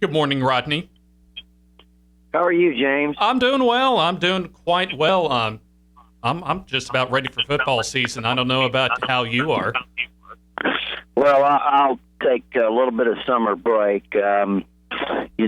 Good morning, Rodney. How are you, James? I'm doing well. I'm doing quite well. I'm just about ready for football season. I don't know about how you are. Well, I'll take a little bit of summer break.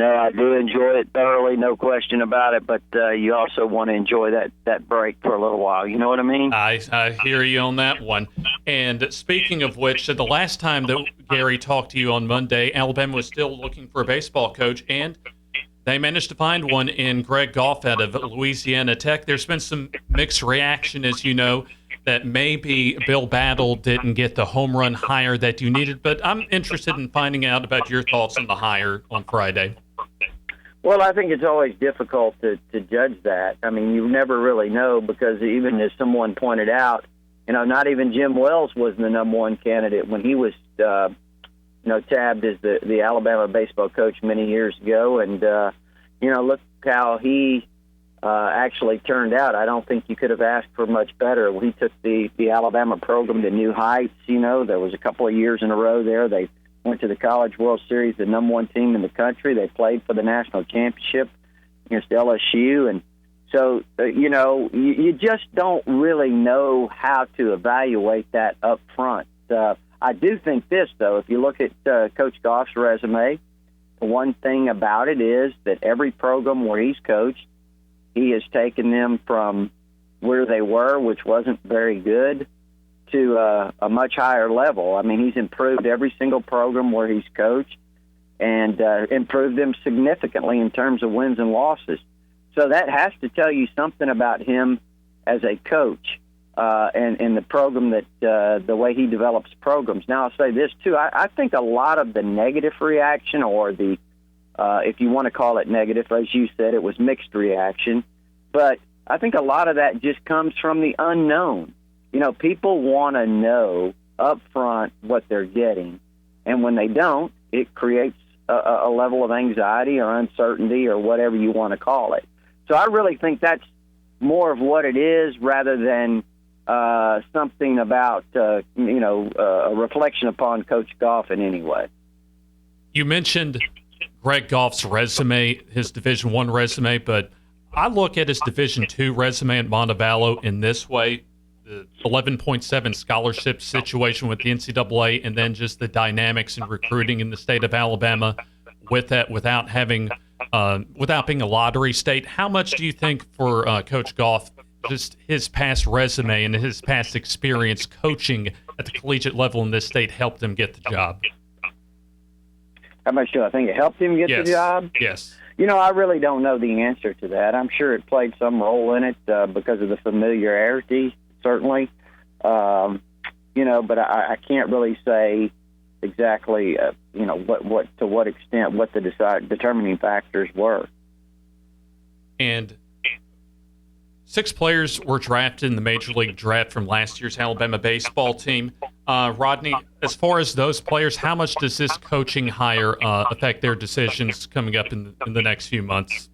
I do enjoy it thoroughly, no question about it, but you also want to enjoy that break for a little while. You know what I mean? I hear you on that one. And speaking of which, the last time that Gary talked to you on Monday, Alabama was still looking for a baseball coach, and they managed to find one in Greg Goff out of Louisiana Tech. There's been some mixed reaction, as you know, that maybe Bill Battle didn't get the home run hire that you needed, but I'm interested in finding out about your thoughts on the hire on Friday. Well, I think it's always difficult to judge that. I mean, you never really know because even as someone pointed out, not even Jim Wells was the number one candidate when he was, tabbed as the Alabama baseball coach many years ago. And, look how he actually turned out. I don't think you could have asked for much better. He took the Alabama program to new heights. There was a couple of years in a row there. They went to the College World Series, the number one team in the country. They played for the national championship against LSU. And so, you just don't really know how to evaluate that up front. I do think this, though, if you look at Coach Goff's resume, the one thing about it is that every program where he's coached, he has taken them from where they were, which wasn't very good, to a much higher level. I mean, he's improved every single program where he's coached and improved them significantly in terms of wins and losses. So that has to tell you something about him as a coach and the program that the way he develops programs. Now, I'll say this, too. I think a lot of the negative reaction or the, if you want to call it negative, as you said, it was mixed reaction. But I think a lot of that just comes from the unknown. People want to know up front what they're getting. And when they don't, it creates a level of anxiety or uncertainty or whatever you want to call it. So I really think that's more of what it is rather than something about, a reflection upon Coach Goff in any way. You mentioned Greg Goff's resume, his Division I resume, but I look at his Division II resume at Montevallo in this way. The 11.7 scholarship situation with the NCAA, and then just the dynamics in recruiting in the state of Alabama with that, without being a lottery state. How much do you think for Coach Goff, just his past resume and his past experience coaching at the collegiate level in this state helped him get the job? How much do I think it helped him get the job? Yes. I really don't know the answer to that. I'm sure it played some role in it because of the familiarity, certainly. But I can't really say exactly, what to what extent, what the determining factors were. And 6 players were drafted in the Major League Draft from last year's Alabama baseball team. Rodney, as far as those players, how much does this coaching hire affect their decisions coming up in the next few months?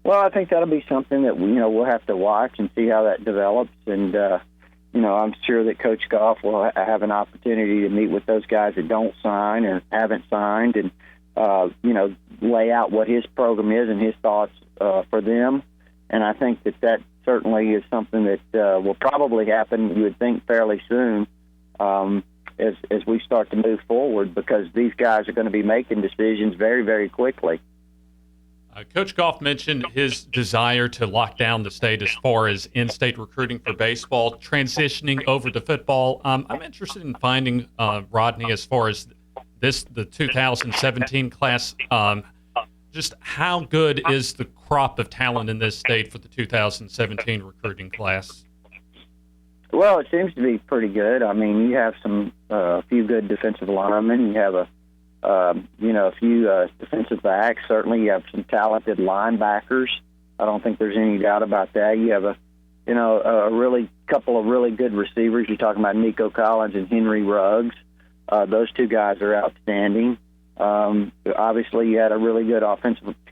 Well, I think that'll be something that we'll have to watch and see how that develops. And I'm sure that Coach Goff will have an opportunity to meet with those guys that don't sign or haven't signed, and lay out what his program is and his thoughts for them. And I think that certainly is something that will probably happen, you would think, fairly soon as we start to move forward, because these guys are going to be making decisions very, very quickly. Coach Goff mentioned his desire to lock down the state as far as in-state recruiting for baseball, transitioning over to football. I'm interested in finding, Rodney, as far as the 2017 class, just how good is the crop of talent in this state for the 2017 recruiting class? Well, it seems to be pretty good. I mean, you have a few good defensive linemen. You have a few defensive backs. Certainly, you have some talented linebackers. I don't think there's any doubt about that. You have a couple of really good receivers. You're talking about Nico Collins and Henry Ruggs. Those two guys are outstanding. Obviously, you had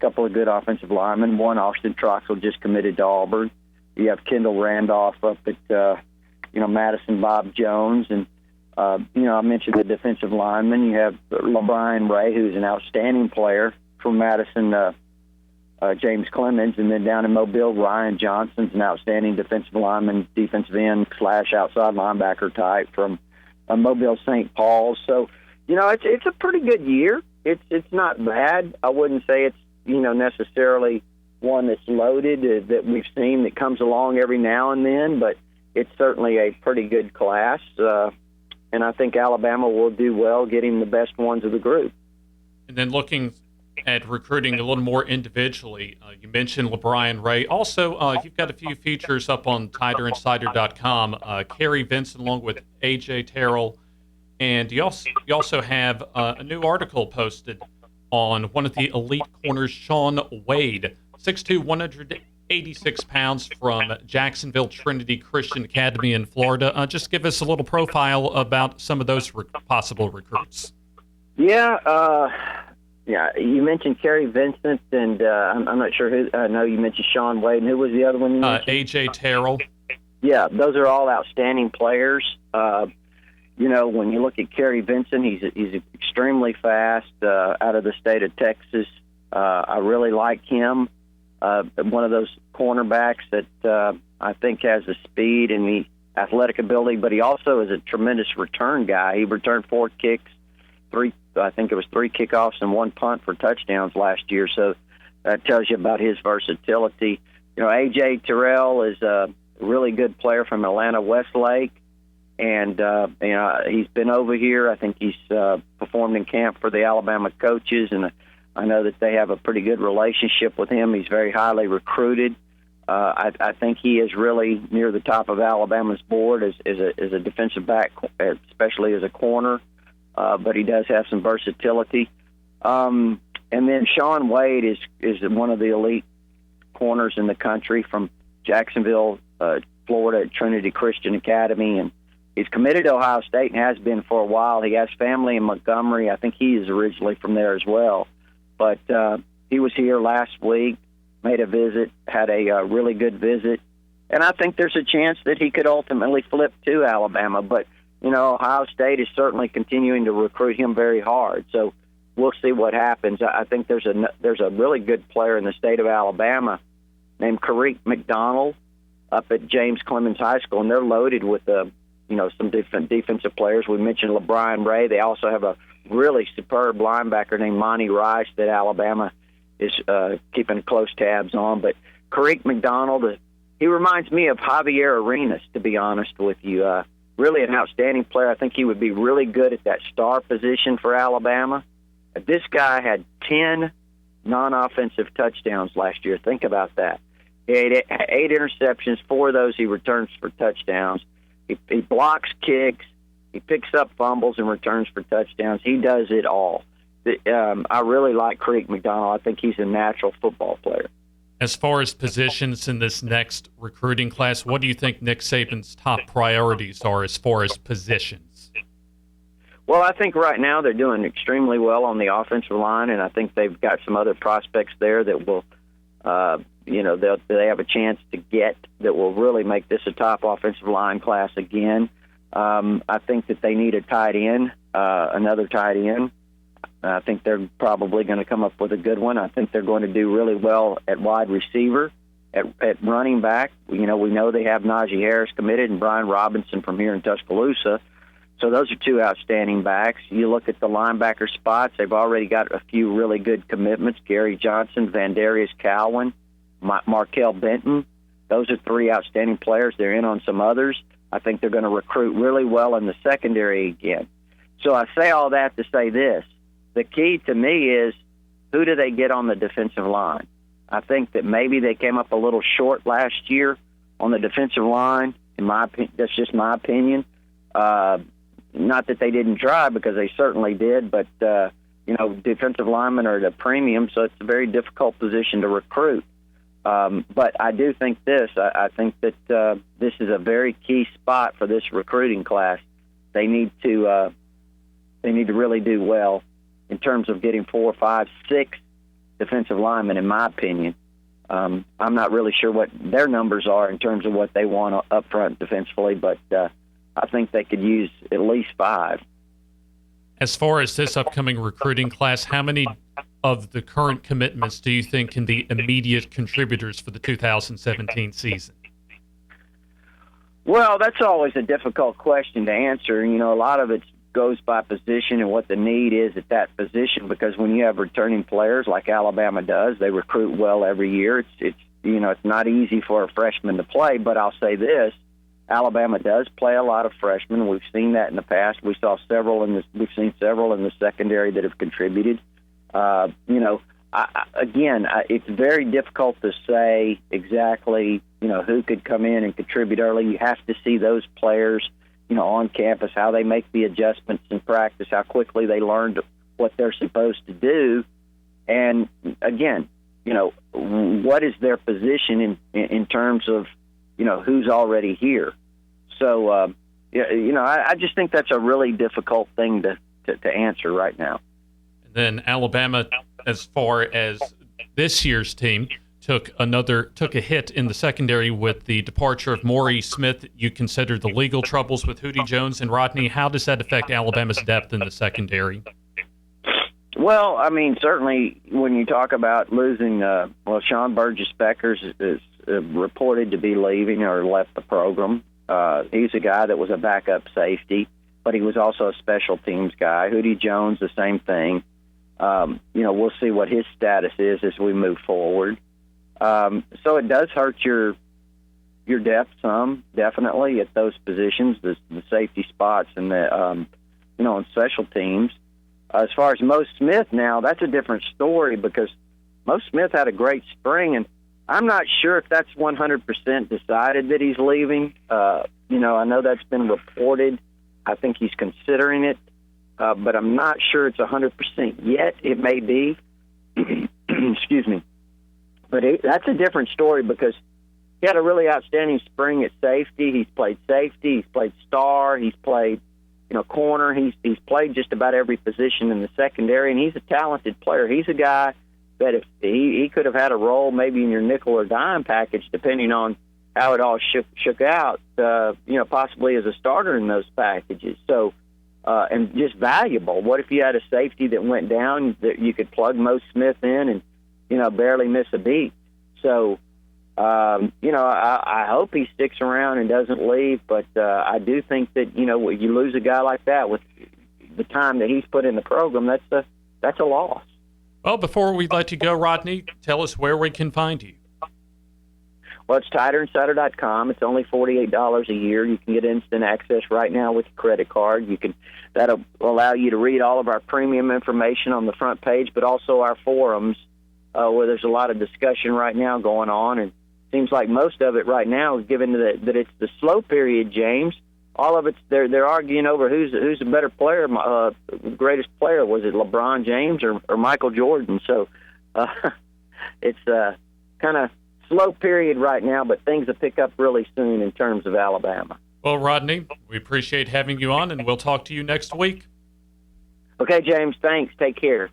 couple of good offensive linemen. One, Austin Troxell, just committed to Auburn. You have Kendall Randolph up at Madison Bob Jones, and I mentioned the defensive lineman. You have LeBron Ray, who's an outstanding player from Madison, James Clemens, and then down in Mobile, Ryan Johnson's an outstanding defensive lineman, defensive end / outside linebacker type from Mobile St. Paul's. So, it's a pretty good year. It's not bad. I wouldn't say it's, necessarily one that's loaded that we've seen that comes along every now and then, but it's certainly a pretty good class. And I think Alabama will do well getting the best ones of the group. And then looking at recruiting a little more individually, you mentioned LeBron Ray. Also, you've got a few features up on TiderInsider.com. Kerry Vincent along with A.J. Terrell. And you also have a new article posted on one of the elite corners, Shaun Wade, 6'2", 186 pounds from Jacksonville Trinity Christian Academy in Florida. Just give us a little profile about some of those possible recruits. Yeah, you mentioned Kerry Vincent, and I'm not sure who. I know you mentioned Shaun Wade, and who was the other one you mentioned? A.J. Terrell. Yeah, those are all outstanding players. When you look at Kerry Vincent, he's extremely fast out of the state of Texas. I really like him. One of those cornerbacks that I think has the speed and the athletic ability, but he also is a tremendous return guy. He returned 4 kicks, 3 kickoffs and 1 punt for touchdowns last year. So that tells you about his versatility. A.J. Terrell is a really good player from Atlanta Westlake. And, he's been over here. I think he's performed in camp for the Alabama coaches, and I know that they have a pretty good relationship with him. He's very highly recruited. I think he is really near the top of Alabama's board as a defensive back, especially as a corner, but he does have some versatility. And then Shaun Wade is one of the elite corners in the country from Jacksonville, Florida, at Trinity Christian Academy, and he's committed to Ohio State and has been for a while. He has family in Montgomery. I think he is originally from there as well. But he was here last week, made a visit, had a really good visit. And I think there's a chance that he could ultimately flip to Alabama. But, Ohio State is certainly continuing to recruit him very hard. So we'll see what happens. I think there's a really good player in the state of Alabama named Kareem McDonald up at James Clemens High School, and they're loaded with some different defensive players. We mentioned LeBron Ray. They also have a really superb linebacker named Monty Rice that Alabama is keeping close tabs on. But Kareem McDonald, he reminds me of Javier Arenas, to be honest with you. Really an outstanding player. I think he would be really good at that star position for Alabama. This guy had 10 non-offensive touchdowns last year. Think about that. He had 8 interceptions. 4 of those he returns for touchdowns. He blocks kicks. He picks up fumbles and returns for touchdowns. He does it all. I really like Kareem McDonald. I think he's a natural football player. As far as positions in this next recruiting class, what do you think Nick Saban's top priorities are as far as positions? Well, I think right now they're doing extremely well on the offensive line, and I think they've got some other prospects there that will, they have a chance to get that will really make this a top offensive line class again. I think that they need a tight end, another tight end. I think they're probably going to come up with a good one. I think they're going to do really well at wide receiver, at running back. We know they have Najee Harris committed and Brian Robinson from here in Tuscaloosa. So those are 2 outstanding backs. You look at the linebacker spots, they've already got a few really good commitments. Gary Johnson, Vandarius Cowan, Markel Benton. Those are 3 outstanding players. They're in on some others. I think they're going to recruit really well in the secondary again. So I say all that to say this. The key to me is, who do they get on the defensive line? I think that maybe they came up a little short last year on the defensive line. In my opinion, that's just my opinion. Not that they didn't try, because they certainly did, but defensive linemen are at a premium, so it's a very difficult position to recruit. But I do think this. I think that this is a very key spot for this recruiting class. They need to really do well in terms of getting 4, 5, 6 defensive linemen, in my opinion. I'm not really sure what their numbers are in terms of what they want up front defensively, but I think they could use at least 5. As far as this upcoming recruiting class, how many of the current commitments do you think can be immediate contributors for the 2017 season? Well, that's always a difficult question to answer. You know, a lot of it goes by position and what the need is at that position, because when you have returning players like Alabama does, they recruit well every year. It's not easy for a freshman to play, but I'll say this. Alabama does play a lot of freshmen. We've seen that in the past. We've seen several in the secondary that have contributed. It's very difficult to say exactly, who could come in and contribute early. You have to see those players, on campus, how they make the adjustments in practice, how quickly they learn what they're supposed to do. And again, what is their position in terms of, who's already here. So, I just think that's a really difficult thing to answer right now. And then Alabama, as far as this year's team, took a hit in the secondary with the departure of Maury Smith. You consider the legal troubles with Hootie Jones and Rodney. How does that affect Alabama's depth in the secondary? Well, I mean, certainly when you talk about losing, Sean Burgess-Beckers is reported to be leaving or left the program. He's a guy that was a backup safety, but he was also a special teams guy. Hootie Jones, the same thing. We'll see what his status is as we move forward. So it does hurt your depth some, definitely, at those positions, the safety spots and the, on special teams. As far as Mo Smith now, that's a different story, because Mo Smith had a great spring, and I'm not sure if that's 100% decided that he's leaving. I know that's been reported. I think he's considering it, but I'm not sure it's 100% yet. It may be. Excuse me. But that's a different story, because he had a really outstanding spring at safety. He's played safety. He's played star. He's played, corner. He's played just about every position in the secondary, and he's a talented player. He's a guy that if he could have had a role maybe in your nickel or dime package, depending on how it all shook out, possibly as a starter in those packages. So, and just valuable. What if you had a safety that went down that you could plug Mo Smith in and, barely miss a beat? So, I hope he sticks around and doesn't leave, but I do think that, you lose a guy like that with the time that he's put in the program, that's a loss. Well, before we let you go, Rodney, tell us where we can find you. Well, it's TigerInsider.com. It's only $48 a year. You can get instant access right now with your credit card. That'll allow you to read all of our premium information on the front page, but also our forums, where there's a lot of discussion right now going on. And it seems like most of it right now is given that it's the slow period, James. All of it's they're arguing over who's a better player, greatest player. Was it LeBron James or Michael Jordan? So it's kind of slow period right now, but things will pick up really soon in terms of Alabama. Well, Rodney, we appreciate having you on, and we'll talk to you next week. Okay, James, thanks. Take care.